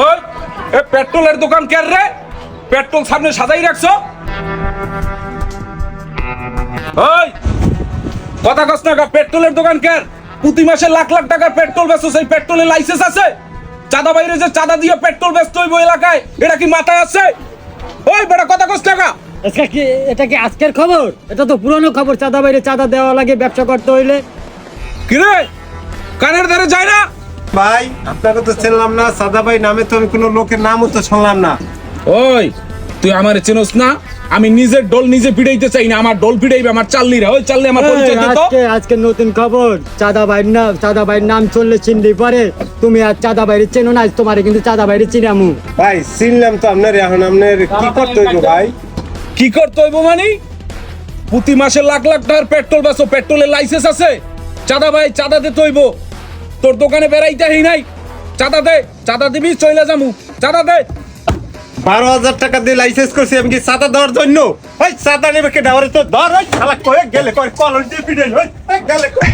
ওই এ পেট্রোলের দোকান কেন রে? পেট্রোল সামনে সাজাই রাখছো? ওই কথা কস না, পেট্রোলের দোকান কেন? প্রতি মাসে লাখ লাখ টাকার পেট্রোল বেচছো, সেই পেট্রোলের লাইসেন্স আছে? চাঁদা বাইরে যে চাঁদা দিয়ে পেট্রোল বেচতে হইব এলাকায়, এটা কি মাথায় আছে? ওই বেটা কথা কস না। এটা কি আজকের খবর? এটা তো পুরনো খবর। চাঁদা বাইরে চাঁদা দেওয়া লাগে ব্যবসা করতে হইলে। কিরে কানের ধারে যায় না? ভাই আপনাকে তো চিনলাম না, সাদা ভাই নামে তো আমি কোনো লোকের নামও তো শুনলাম না। ওই তুই আমারে চিনোস না? আমি নিজের ডোল নিজে পিড়াইতে চাই না, আমার ডোল পিড়াইবে আমার চাল্লিরা। ওই চাল্লি আমার পরিচয় দে তো। আজকে নতুন খবর, চাঁদা বাইর নাম চললে চিনলি পারে। তুমি আর চাঁদা বাইরে চেনো না, তোমারে কিন্তু চাঁদা বাইরে চিনামু। ভাই চিনলাম তো আপনার, এখন আপনার কি করতে হইব ভাই? কি করতে হইব মানে? প্রতি মাসে লাখ লাখ টাকার পেট্রোল বেচো, পেট্রোলের লাইসেন্স আছে? চাঁদা ভাই চাঁদা দিতে হইব। তোর দোকানে বেড়াইতে হি নাই, চাঁদা দে। চাঁদা দিবি চইলা যামু, চাঁদা দে। 12,000 টাকা দিয়ে লাইসেন্স করছি আমি কি চাঁদা দেওয়ার জন্য? ওই চাঁদা নেবে কে? ডাওয়ারে তো ধর, ওই শালা কয়ে গেলে কয় কলন দিয়ে পিটাই, ওই গেলে কয়